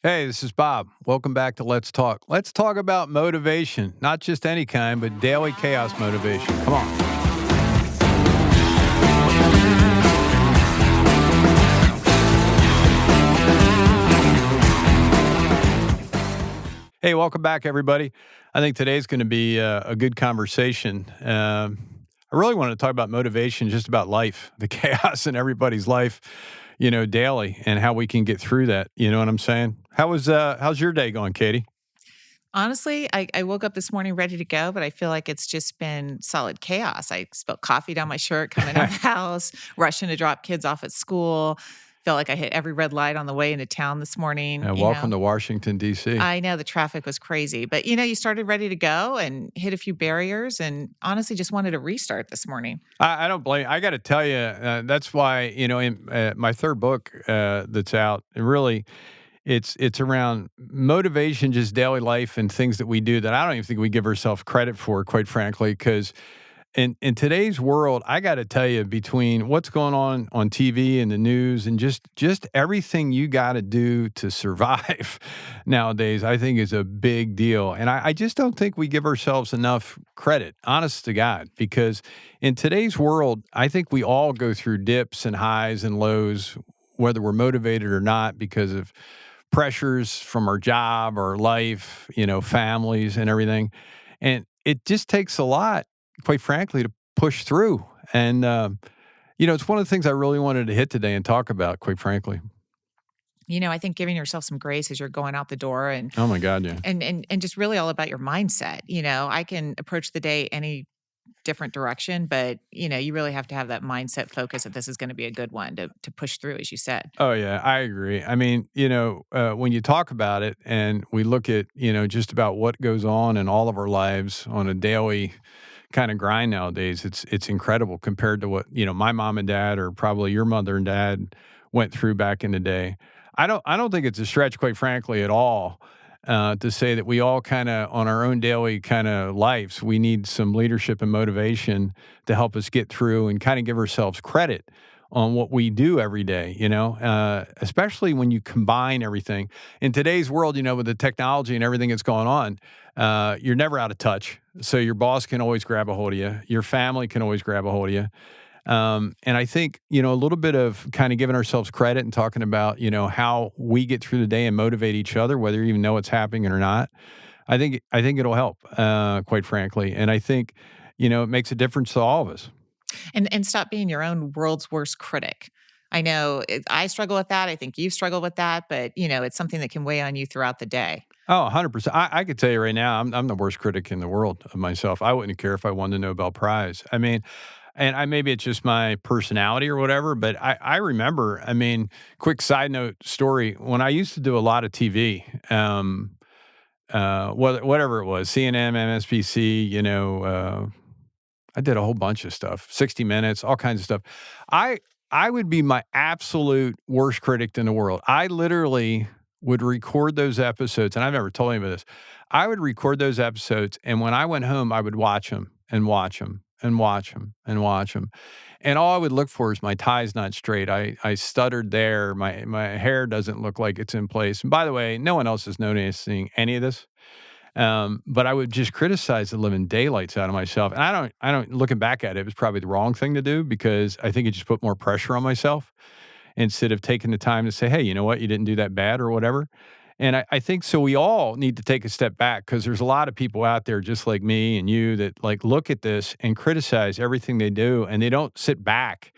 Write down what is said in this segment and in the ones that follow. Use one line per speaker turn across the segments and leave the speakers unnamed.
Hey, this is Bob. Welcome back to Let's Talk. Let's talk about motivation, not just any kind, but daily chaos motivation. Come on. Hey, welcome back, everybody. I think today's going to be a good conversation. I really want to talk about motivation, just about life, the chaos in everybody's life, daily, and how we can get through that. You know what I'm saying? How's your day going, Katie?
Honestly, I woke up this morning ready to go, but I feel like it's just been solid chaos. I spilled coffee down my shirt coming out of the house, rushing to drop kids off at school. Felt like I hit every red light on the way into town this morning.
Welcome to Washington, D.C.
I know the traffic was crazy, but you started ready to go and hit a few barriers and honestly just wanted to restart this morning.
I don't blame. I got to tell you, that's why in my third book that's out, it's around motivation, just daily life and things that we do that I don't even think we give ourselves credit for, quite frankly, because in today's world, I got to tell you, between what's going on TV and the news and just everything you got to do to survive nowadays, I think is a big deal. And I just don't think we give ourselves enough credit, honest to God, because in today's world, I think we all go through dips and highs and lows, whether we're motivated or not, because of pressures from our job, our life, families and everything. And it just takes a lot, quite frankly, to push through. And, it's one of the things I really wanted to hit today and talk about, quite frankly.
I think giving yourself some grace as you're going out the door and
Oh my God, yeah.
and just really all about your mindset. I can approach the day any different direction, but you really have to have that mindset focus that this is going to be a good one to push through, as you said.
Oh yeah, I agree. I mean, when you talk about it and we look at, just about what goes on in all of our lives on a daily kind of grind nowadays, it's incredible compared to what, my mom and dad or probably your mother and dad went through back in the day. I don't think it's a stretch, quite frankly, at all. To say that we all kind of on our own daily kind of lives, we need some leadership and motivation to help us get through and kind of give ourselves credit on what we do every day, especially when you combine everything. In today's world, with the technology and everything that's going on, you're never out of touch. So your boss can always grab a hold of you. Your family can always grab a hold of you. And I think, a little bit of kind of giving ourselves credit and talking about, how we get through the day and motivate each other, whether you even know it's happening or not. I think it'll help, quite frankly. And I think, it makes a difference to all of us.
And stop being your own world's worst critic. I know I struggle with that. I think you struggle with that, but it's something that can weigh on you throughout the day.
Oh, 100%. I could tell you right now, I'm the worst critic in the world of myself. I wouldn't care if I won the Nobel Prize. I mean, and maybe it's just my personality or whatever, but I remember, quick side note story, when I used to do a lot of TV, whatever it was, CNN, MSNBC, I did a whole bunch of stuff, 60 Minutes, all kinds of stuff. I I would be my absolute worst critic in the world. I literally would record those episodes, and I've never told anybody this. I would record those episodes, and when I went home, I would watch them and watch them and watch them and watch them. And all I would look for is my tie's not straight. I stuttered there. My hair doesn't look like it's in place. And by the way, no one else is noticing any of this. But I would just criticize the living daylights out of myself. And I don't looking back at it, it was probably the wrong thing to do because I think it just put more pressure on myself instead of taking the time to say, hey, you know what, you didn't do that bad or whatever. And I think so we all need to take a step back because there's a lot of people out there just like me and you that like look at this and criticize everything they do and they don't sit back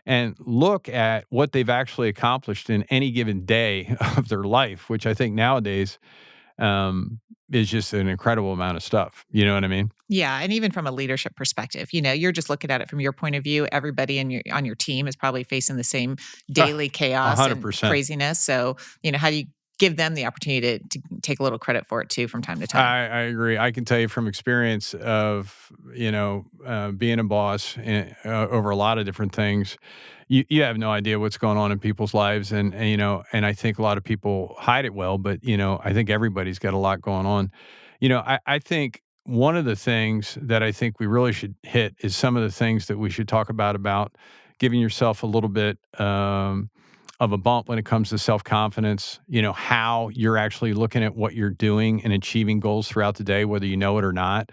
and look at what they've actually accomplished in any given day of their life, which I think nowadays is just an incredible amount of stuff. You know what I mean?
Yeah, and even from a leadership perspective, you're just looking at it from your point of view. Everybody on your team is probably facing the same daily
A
chaos
hundred
and
percent.
craziness. So, how do you give them the opportunity to take a little credit for it too from time to time?
I agree. I can tell you from experience of being a boss over a lot of different things. You have no idea what's going on in people's lives, and I think a lot of people hide it well. But I think everybody's got a lot going on. I think one of the things that I think we really should hit is some of the things that we should talk about giving yourself a little bit of a bump when it comes to self-confidence, how you're actually looking at what you're doing and achieving goals throughout the day, whether you know it or not.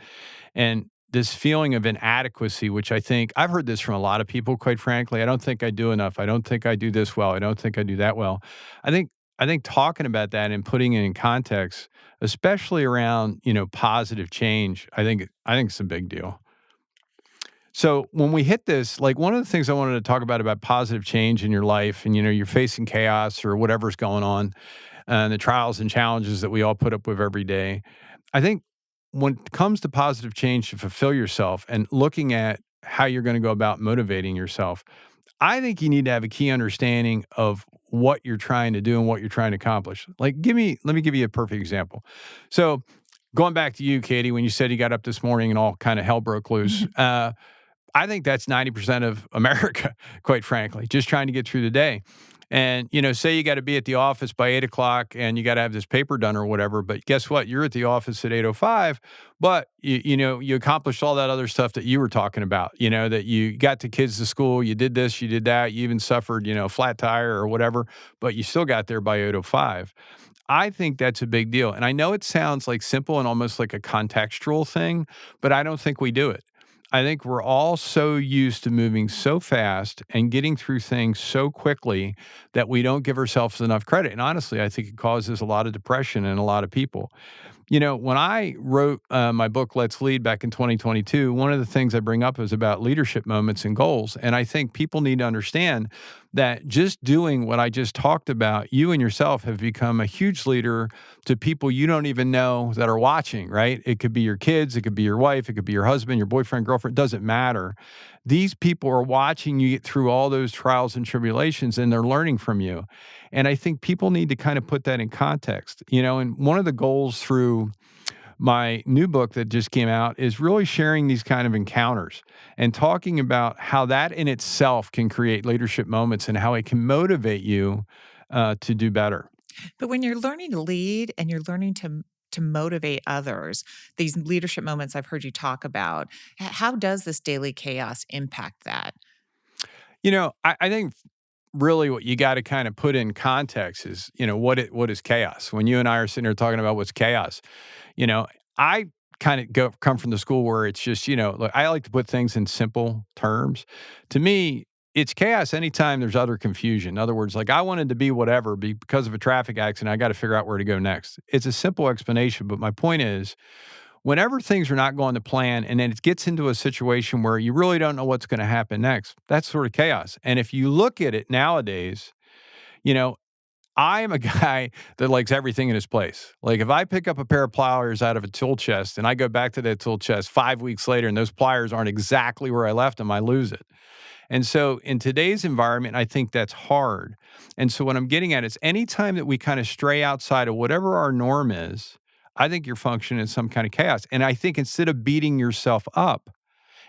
And this feeling of inadequacy, which I think I've heard this from a lot of people, quite frankly. I don't think I do enough. I don't think I do this well. I don't think I do that well. I think I think talking about that and putting it in context, especially around, positive change, I think it's a big deal. So when we hit this, like one of the things I wanted to talk about positive change in your life, and you're facing chaos or whatever's going on, and the trials and challenges that we all put up with every day. I think when it comes to positive change to fulfill yourself and looking at how you're going to go about motivating yourself, I think you need to have a key understanding of what you're trying to do and what you're trying to accomplish. Like, let me give you a perfect example. So, going back to you, Katie, when you said you got up this morning and all kind of hell broke loose, I think that's 90% of America, quite frankly, just trying to get through the day. And, say you got to be at the office by 8 o'clock and you got to have this paper done or whatever. But guess what? You're at the office at 8:05, but you accomplished all that other stuff that you were talking about, that you got the kids to school, you did this, you did that, you even suffered, flat tire or whatever, but you still got there by 8:05. I think that's a big deal. And I know it sounds like simple and almost like a contextual thing, but I don't think we do it. I think we're all so used to moving so fast and getting through things so quickly that we don't give ourselves enough credit. And honestly, I think it causes a lot of depression in a lot of people. When I wrote my book, Let's Lead, back in 2022, one of the things I bring up is about leadership moments and goals. And I think people need to understand that just doing what I just talked about, you and yourself have become a huge leader to people you don't even know that are watching, right? It could be your kids, it could be your wife, it could be your husband, your boyfriend, girlfriend, doesn't matter. These people are watching you get through all those trials and tribulations and they're learning from you. And I think people need to kind of put that in context, and one of the goals through my new book that just came out is really sharing these kind of encounters and talking about how that in itself can create leadership moments and how it can motivate you to do better.
But when you're learning to lead and you're learning to motivate others, these leadership moments I've heard you talk about, how does this daily chaos impact that?
I think really what you got to kind of put in context is, what is chaos? When you and I are sitting here talking about what's chaos, you know, I kind of come from the school where it's just, look, I like to put things in simple terms. To me, it's chaos anytime there's utter confusion. In other words, like I wanted to be whatever because of a traffic accident, I got to figure out where to go next. It's a simple explanation, but my point is whenever things are not going to plan and then it gets into a situation where you really don't know what's going to happen next, that's sort of chaos. And if you look at it nowadays, you know, I am a guy that likes everything in its place. Like if I pick up a pair of pliers out of a tool chest and I go back to that tool chest 5 weeks later and those pliers aren't exactly where I left them, I lose it. And so in today's environment, I think that's hard. And so what I'm getting at is anytime that we kind of stray outside of whatever our norm is, I think you're functioning in some kind of chaos. And I think instead of beating yourself up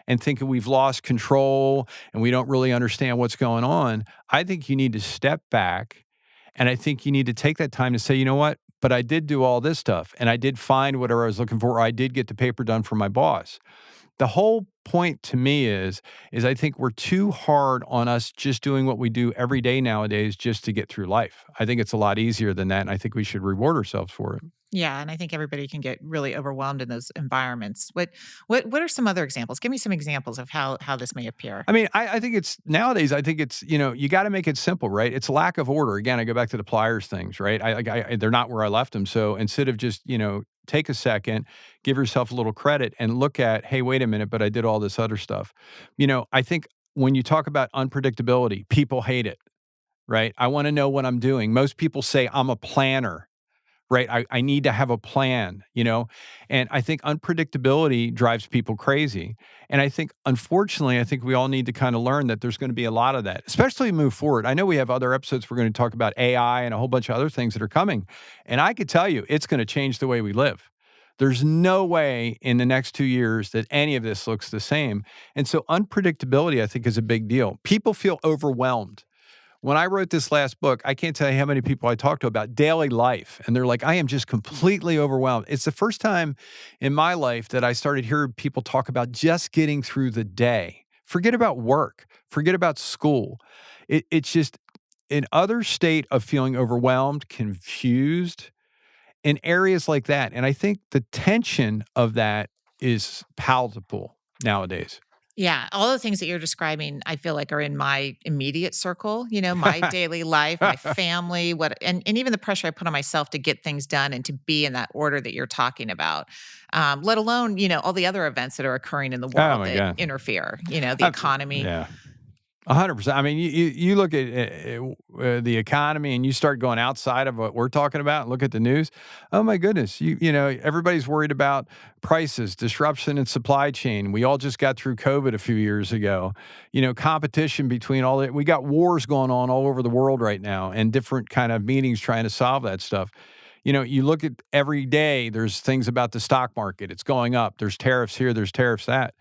and thinking we've lost control and we don't really understand what's going on, I think you need to step back and I think you need to take that time to say, you know what? But I did do all this stuff and I did find whatever I was looking for, or I did get the paper done for my boss. The whole point to me is I think we're too hard on us just doing what we do every day nowadays just to get through life. I think it's a lot easier than that, and I think we should reward ourselves for it.
Yeah, and I think everybody can get really overwhelmed in those environments. What are some other examples? Give me some examples of how this may appear.
I mean, I think it's nowadays, I think it's, you got to make it simple, right? It's lack of order. Again, I go back to the pliers things, right? They're not where I left them. So instead of just, take a second, give yourself a little credit and look at, hey, wait a minute, but I did all this other stuff. I think when you talk about unpredictability, people hate it, right? I want to know what I'm doing. Most people say I'm a planner, right? I need to have a plan. And I think unpredictability drives people crazy. And I think, unfortunately, I think we all need to kind of learn that there's going to be a lot of that, especially move forward. I know we have other episodes we're going to talk about AI and a whole bunch of other things that are coming. And I could tell you it's going to change the way we live. There's no way in the next 2 years that any of this looks the same. And so unpredictability, I think, is a big deal. People feel overwhelmed. When I wrote this last book, I can't tell you how many people I talked to about daily life. And they're like, I am just completely overwhelmed. It's the first time in my life that I started hearing people talk about just getting through the day. Forget about work, forget about school. It's just, an other state of feeling overwhelmed, confused in areas like that. And I think the tension of that is palatable nowadays.
Yeah, all the things that you're describing, I feel like are in my immediate circle, my daily life, my family, and even the pressure I put on myself to get things done and to be in that order that you're talking about. Let alone, all the other events that are occurring in the
Oh
world
my
that
God.
interfere, the
Uh,
economy.
yeah. 100%. I mean, you look at the economy and you start going outside of what we're talking about and look at the news. Oh my goodness, everybody's worried about prices, disruption in supply chain. We all just got through COVID a few years ago. Competition between all that. We got wars going on all over the world right now, and different kind of meetings trying to solve that stuff. You look at every day. There's things about the stock market. It's going up. There's tariffs here. There's tariffs that.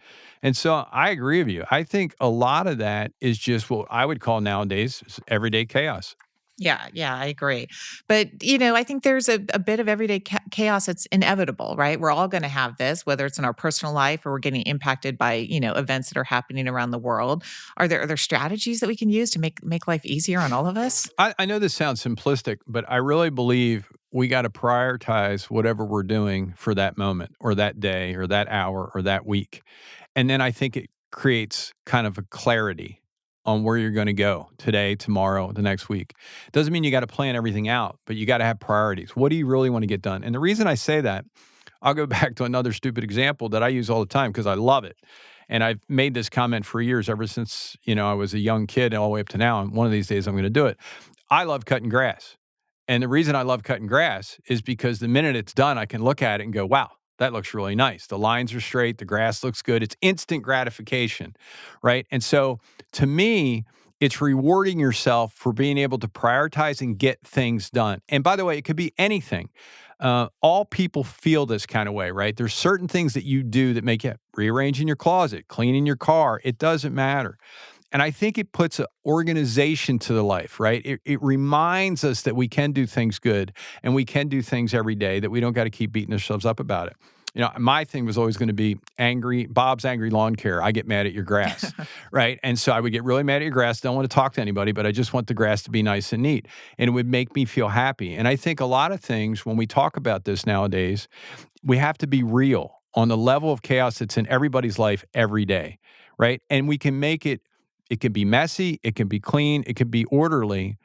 And so I agree with you. I think a lot of that is just what I would call nowadays everyday chaos.
Yeah, yeah, I agree. But, I think there's a bit of everyday chaos that's inevitable, right? We're all going to have this, whether it's in our personal life or we're getting impacted by, events that are happening around the world. Are there strategies that we can use to make life easier on all of us?
I know this sounds simplistic, but I really believe we got to prioritize whatever we're doing for that moment or that day or that hour or that week. And then I think it creates kind of a clarity on where you're going to go today, tomorrow, the next week. Doesn't mean you got to plan everything out, but you got to have priorities. What do you really want to get done? And the reason I say that, I'll go back to another stupid example that I use all the time because I love it. And I've made this comment for years, ever since, I was a young kid all the way up to now. And one of these days I'm going to do it. I love cutting grass. And the reason I love cutting grass is because the minute it's done, I can look at it and go, wow, that looks really nice. The lines are straight. The grass looks good. It's instant gratification, right? And so to me, it's rewarding yourself for being able to prioritize and get things done. And by the way, it could be anything. All people feel this kind of way, right? There's certain things that you do that make you rearranging your closet, cleaning your car. It doesn't matter. And I think it puts an organization to the life, right? It reminds us that we can do things good and we can do things every day, that we don't got to keep beating ourselves up about it. My thing was always going to be Bob's angry lawn care. I get mad at your grass, right? And so I would get really mad at your grass. Don't want to talk to anybody, but I just want the grass to be nice and neat. And it would make me feel happy. And I think a lot of things, when we talk about this nowadays, we have to be real on the level of chaos that's in everybody's life every day, right? And we can make it can be messy, it can be clean, it can be orderly.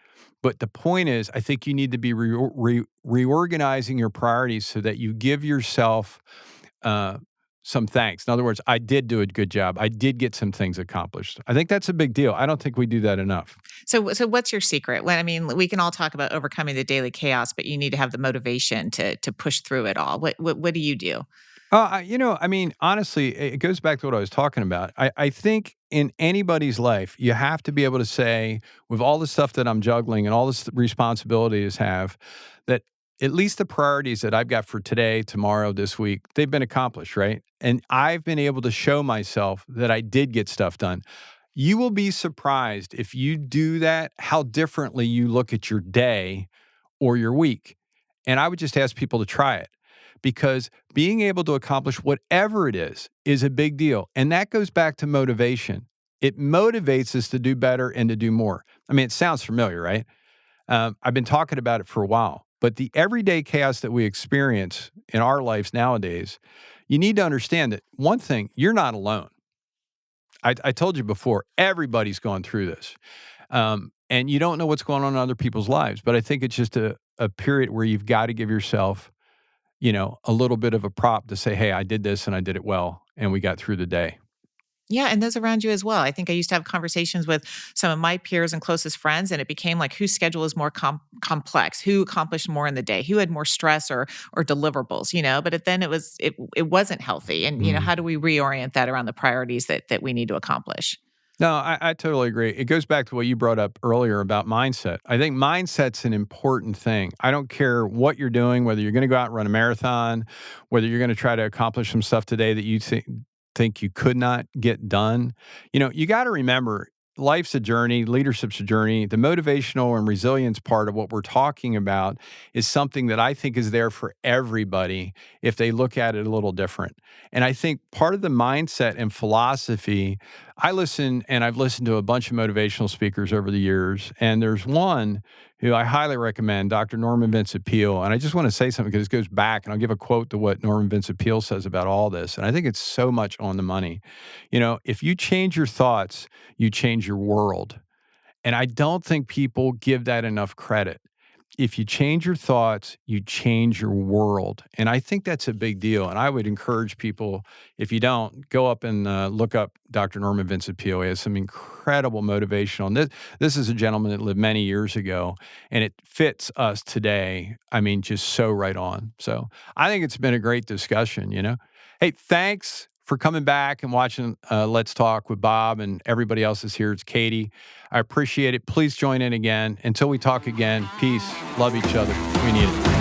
But the point is, I think you need to be reorganizing your priorities so that you give yourself uh, some thanks. In other words, I did do a good job. I did get some things accomplished. I think that's a big deal. I don't think we do that enough.
So what's your secret? We can all talk about overcoming the daily chaos, but you need to have the motivation to push through it all. What do you do?
Honestly, it goes back to what I was talking about. I think in anybody's life, you have to be able to say, with all the stuff that I'm juggling and all the responsibilities have, that at least the priorities that I've got for today, tomorrow, this week, they've been accomplished, right? And I've been able to show myself that I did get stuff done. You will be surprised if you do that, how differently you look at your day or your week. And I would just ask people to try it, because being able to accomplish whatever it is a big deal. And that goes back to motivation. It motivates us to do better and to do more. I mean, it sounds familiar, right? I've been talking about it for a while, but the everyday chaos that we experience in our lives nowadays, you need to understand that one thing, you're not alone. I told you before, everybody's gone through this. And you don't know what's going on in other people's lives, but I think it's just a period where you've got to give yourself, a little bit of a prop to say, hey, I did this and I did it well, and we got through the day.
Yeah, and those around you as well. I think I used to have conversations with some of my peers and closest friends, and it became like whose schedule is more complex, who accomplished more in the day, who had more stress or deliverables, But then it wasn't healthy, and
Mm.
how do we reorient that around the priorities that we need to accomplish?
No, I totally agree. It goes back to what you brought up earlier about mindset. I think mindset's an important thing. I don't care what you're doing, whether you're going to go out and run a marathon, whether you're going to try to accomplish some stuff today that you think you could not get done. You got to remember, life's a journey, leadership's a journey. The motivational and resilience part of what we're talking about is something that I think is there for everybody if they look at it a little different. And I think part of the mindset and philosophy, I listen and I've listened to a bunch of motivational speakers over the years, and there's one who I highly recommend, Dr. Norman Vincent Peale. And I just want to say something because it goes back, and I'll give a quote to what Norman Vincent Peale says about all this. And I think it's so much on the money. If you change your thoughts, you change your world. And I don't think people give that enough credit. If you change your thoughts, you change your world. And I think that's a big deal. And I would encourage people, if you don't, go up and look up Dr. Norman Vincent Peale. He has some incredible motivational. And this is a gentleman that lived many years ago, and it fits us today. I mean, just so right on. So I think it's been a great discussion. Hey, thanks for coming back and watching Let's Talk with Bob and everybody else is here. It's Katie. I appreciate it. Please join in again. Until we talk again, peace. Love each other. We need it.